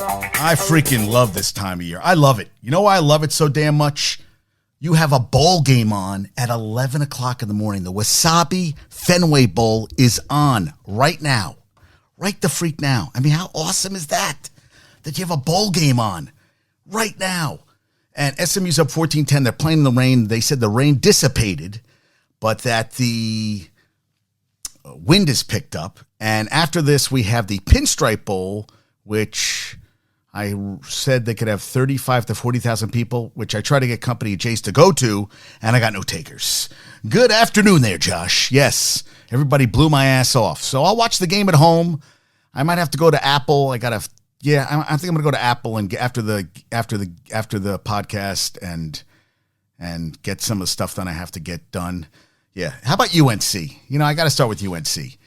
I freaking love this time of year. I love it. You know why I love it so damn much? You have a bowl game on at 11 o'clock in the morning. The Wasabi Fenway Bowl is on right now. Right the freak now. I mean, how awesome is that? That you have a bowl game on right now. And SMU's up 14-10. They're playing in the rain. They said the rain dissipated, but that the wind is picked up. And after this, we have the Pinstripe Bowl, which I said they could have 35 to 40,000 people, which I try to get company at Jace to go to, and I got no takers. Good afternoon there, Josh. Yes, everybody blew my ass off. So I'll watch the game at home. I might have to go to Apple. I think I'm going to go to Apple and get after the podcast and get some of the stuff that I have to get done. Yeah. How about UNC? You know, I got to start with UNC.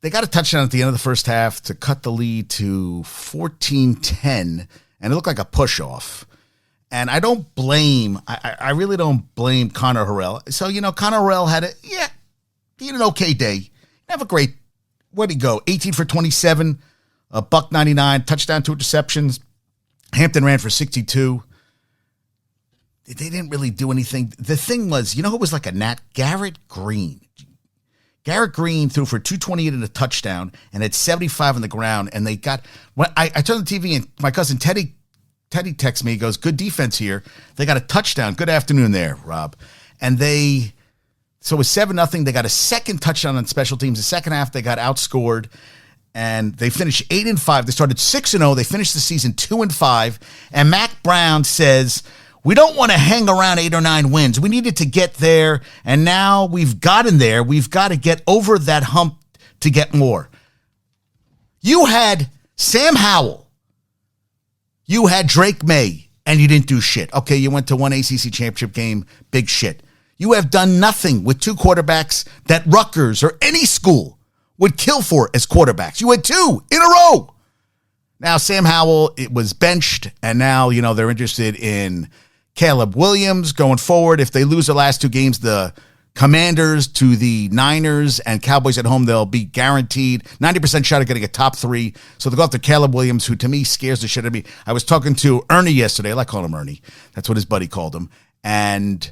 They got a touchdown at the end of the first half to cut the lead to 14-10, and it looked like a push-off. And I don't blame, I really don't blame Connor Harrell. So, you know, Connor Harrell he had an okay day. Have a great, where'd he go? 18 for 27, a $199, touchdown, 2 interceptions. Hampton ran for 62. They didn't really do anything. The thing was, you know who was like a gnat? Garrett Green. Garrett Green threw for 228 and a touchdown and had 75 on the ground. And they got, when I turned the TV and my cousin Teddy texts me, he goes, good defense here. They got a touchdown. Good afternoon there, Rob. And so it was 7-0. They got a second touchdown on special teams. The second half, they got outscored and they finished 8-5. They started 6-0. They finished the season 2-5. And Mac Brown says, we don't want to hang around 8 or 9 wins. We needed to get there, and now we've gotten there. We've got to get over that hump to get more. You had Sam Howell. You had Drake May, and you didn't do shit. Okay, you went to one ACC championship game, big shit. You have done nothing with 2 quarterbacks that Rutgers or any school would kill for as quarterbacks. You had 2 in a row. Now, Sam Howell, it was benched, and now, you know, they're interested in Caleb Williams going forward. If they lose the last 2 games, the Commanders to the Niners and Cowboys at home, they'll be guaranteed 90% shot of getting a top 3. So they'll go after Caleb Williams, who to me scares the shit out of me. I was talking to Ernie yesterday. I like calling him Ernie. That's what his buddy called him. And,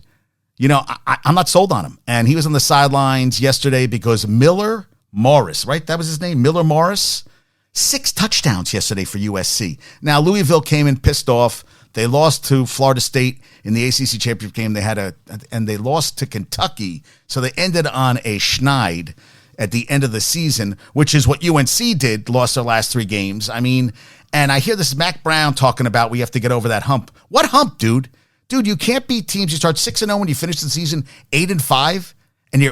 you know, I'm not sold on him. And he was on the sidelines yesterday because Miller Morris, right? That was his name, Miller Morris. 6 touchdowns yesterday for USC. Now, Louisville came in pissed off. They lost to Florida State in the ACC championship game. And they lost to Kentucky. So they ended on a schneid at the end of the season, which is what UNC did, lost their last 3 games. I mean, and I hear this Mac Brown talking about we have to get over that hump. What hump, dude? Dude, you can't beat teams. You start 6-0 when you finish the season 8-5, and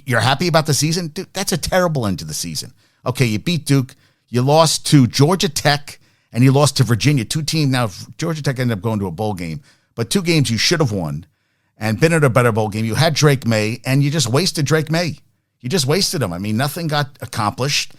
you're happy about the season? Dude, that's a terrible end to the season. Okay, you beat Duke. You lost to Georgia Tech. And you lost to Virginia, 2 teams. Now, Georgia Tech ended up going to a bowl game, but 2 games you should have won and been at a better bowl game. You had Drake May, and you just wasted Drake May. You just wasted him. I mean, nothing got accomplished.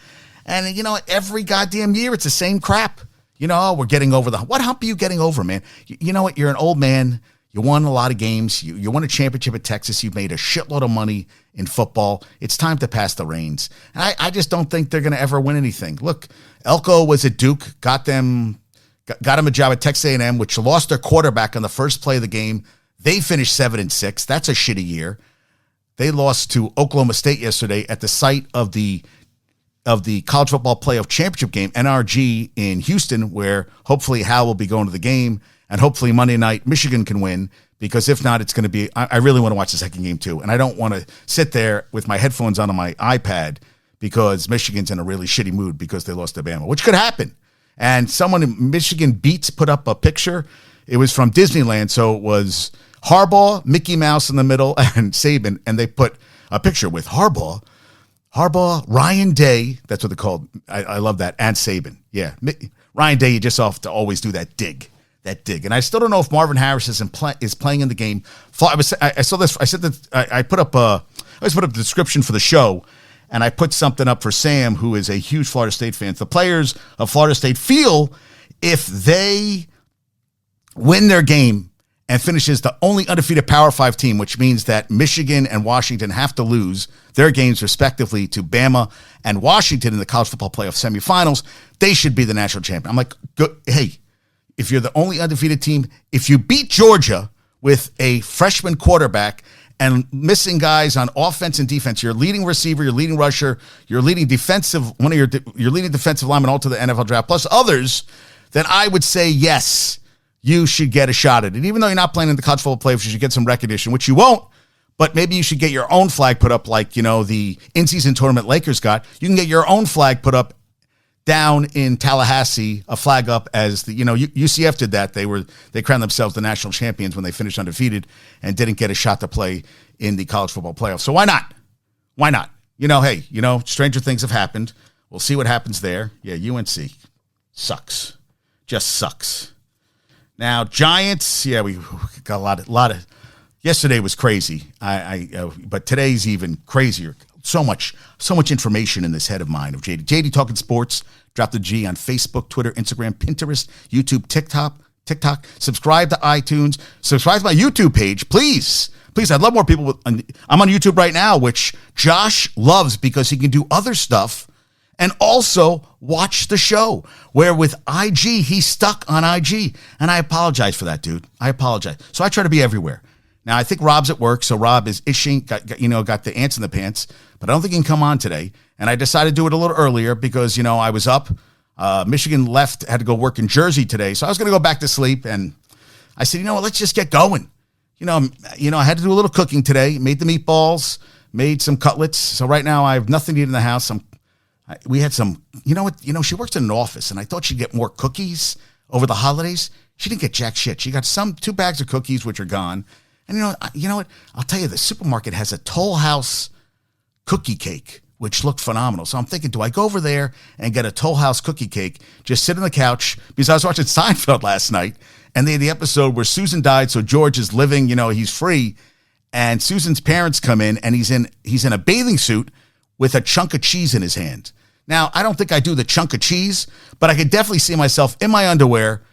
And, you know, every goddamn year, it's the same crap. You know, we're getting over what hump are you getting over, man? You know what? You're an old man. You won a lot of games. You won a championship at Texas. You've made a shitload of money in football. It's time to pass the reins. And I just don't think they're going to ever win anything. Look, Elko was at Duke, got him a job at Texas A&M, which lost their quarterback on the first play of the game. They finished 7-6. That's a shitty year. They lost to Oklahoma State yesterday at the site of the College Football Playoff Championship game, NRG in Houston, where hopefully Hal will be going to the game. And hopefully Monday night, Michigan can win, because if not, it's going to be, I really want to watch the second game too. And I don't want to sit there with my headphones on my iPad because Michigan's in a really shitty mood because they lost to Bama, which could happen. And someone in Michigan Beats put up a picture. It was from Disneyland. So it was Harbaugh, Mickey Mouse in the middle, and Saban. And they put a picture with Harbaugh, Ryan Day. That's what they called. I love that. And Saban. Yeah. Ryan Day, you just have to always do that dig. And I still don't know if Marvin Harris is playing in the game. I saw this. I said that I always put up the description for the show, and I put something up for Sam, who is a huge Florida State fan. The players of Florida State feel if they win their game and finishes the only undefeated Power 5 team, which means that Michigan and Washington have to lose their games respectively to Bama and Washington in the college football playoff semifinals, they should be the national champion. I'm like, hey, if you're the only undefeated team, if you beat Georgia with a freshman quarterback and missing guys on offense and defense, your leading receiver, your leading rusher, your leading defensive, your leading defensive lineman all to the NFL draft, plus others, then I would say yes, you should get a shot at it. Even though you're not playing in the college football playoffs, you should get some recognition, which you won't, but maybe you should get your own flag put up like, the in-season tournament Lakers got. You can get your own flag put up down in Tallahassee, a flag up as UCF did that. They crowned themselves the national champions when they finished undefeated and didn't get a shot to play in the college football playoffs. So why not? Why not? Hey, stranger things have happened. We'll see what happens there. Yeah, UNC sucks. Just sucks. Now, Giants, yeah, we got a lot of. Yesterday was crazy. But today's even crazier. So much information in this head of mine of JD. JD Talking Sports. Drop the G on Facebook, Twitter, Instagram, Pinterest, YouTube, TikTok. Subscribe to iTunes. Subscribe to my YouTube page, please. Please, I'd love more people. I'm on YouTube right now, which Josh loves because he can do other stuff and also watch the show, where with IG, he's stuck on IG. And I apologize for that, dude. I apologize. So I try to be everywhere. Now, I think Rob's at work, so Rob is itching, got the ants in the pants, but I don't think he can come on today. And I decided to do it a little earlier because, I was up. Michigan left, had to go work in Jersey today, so I was going to go back to sleep. And I said, what, let's just get going. I had to do a little cooking today, made the meatballs, made some cutlets. So right now I have nothing to eat in the house. We had some, she works in an office, and I thought she'd get more cookies over the holidays. She didn't get jack shit. She got 2 bags of cookies, which are gone. And you know what? I'll tell you, the supermarket has a Toll House cookie cake, which looked phenomenal. So I'm thinking, do I go over there and get a Toll House cookie cake, just sit on the couch? Because I was watching Seinfeld last night, and they had the episode where Susan died, so George is living, he's free, and Susan's parents come in, and he's in a bathing suit with a chunk of cheese in his hand. Now, I don't think I do the chunk of cheese, but I could definitely see myself in my underwear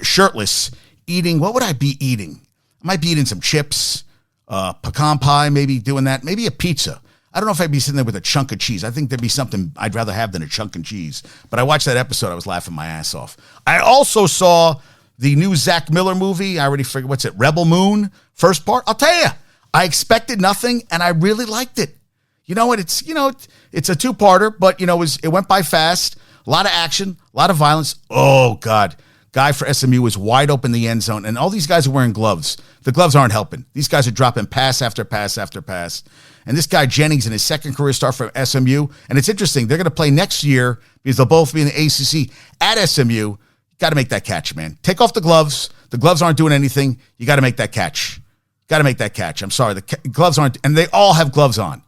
shirtless, eating. What would I be eating? I might be eating some chips, pecan pie, maybe doing that, maybe a pizza. I don't know if I'd be sitting there with a chunk of cheese. I think there'd be something I'd rather have than a chunk of cheese. But I watched that episode. I was laughing my ass off. I also saw the new Zach Miller movie. I already forget, what's it, Rebel Moon, first part. I'll tell you, I expected nothing, and I really liked it. You know what? It's a 2-parter, but, it went by fast. A lot of action, a lot of violence. Oh, God. Guy for SMU was wide open in the end zone, and all these guys are wearing gloves. The gloves aren't helping. These guys are dropping pass after pass after pass. And this guy Jennings in his second career start for SMU, and it's interesting. They're going to play next year because they'll both be in the ACC at SMU. Got to make that catch, man. Take off the gloves. The gloves aren't doing anything. You got to make that catch. Got to make that catch. I'm sorry. The gloves aren't, and they all have gloves on.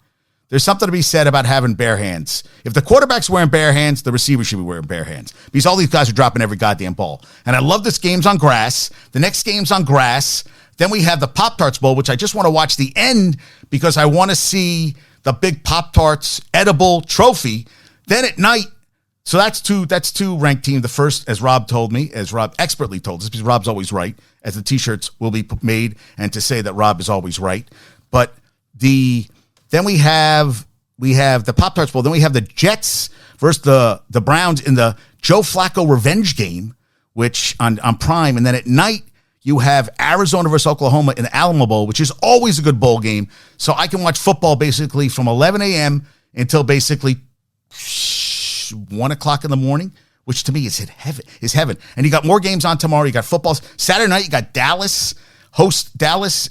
There's something to be said about having bare hands. If the quarterback's wearing bare hands, the receiver should be wearing bare hands because all these guys are dropping every goddamn ball. And I love this game's on grass. The next game's on grass. Then we have the Pop-Tarts Bowl, which I just want to watch the end because I want to see the big Pop-Tarts edible trophy. Then at night, so that's two ranked teams. The first, as Rob told me, as Rob expertly told us, because Rob's always right, as the T-shirts will be made, and to say that Rob is always right. But then we have the Pop-Tarts Bowl. Then we have the Jets versus the Browns in the Joe Flacco revenge game, which on Prime. And then at night, you have Arizona versus Oklahoma in the Alamo Bowl, which is always a good bowl game. So I can watch football basically from 11 a.m. until basically 1 o'clock in the morning, which to me is heaven. And you got more games on tomorrow. You got football. Saturday night, you got Dallas,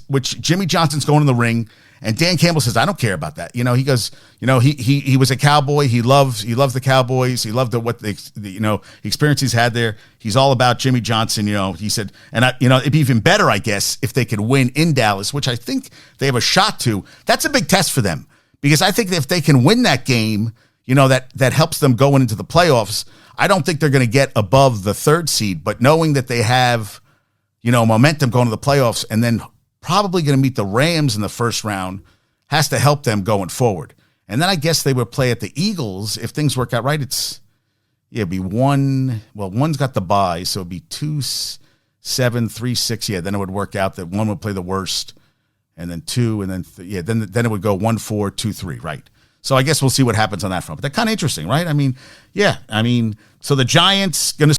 which Jimmy Johnson's going in the ring. And Dan Campbell says, I don't care about that. He goes, he was a Cowboy. He loves the Cowboys. He loved what the experience he's had there. He's all about Jimmy Johnson. He said, and it'd be even better, I guess, if they could win in Dallas, which I think they have a shot to. That's a big test for them because I think that if they can win that game, that helps them going into the playoffs. I don't think they're going to get above the 3rd seed, but knowing that they have, momentum going to the playoffs and then probably going to meet the Rams in the first round has to help them going forward. And then I guess they would play at the Eagles if things work out right. It'd be one. Well, one's got the bye, so it'd be 2 7, 3, 6. Yeah, then it would work out that one would play the worst, and then 2, and then then it would go 1, 4, 2, 3. Right. So I guess we'll see what happens on that front. But that's kind of interesting, right? I mean, yeah. I mean, so the Giants going to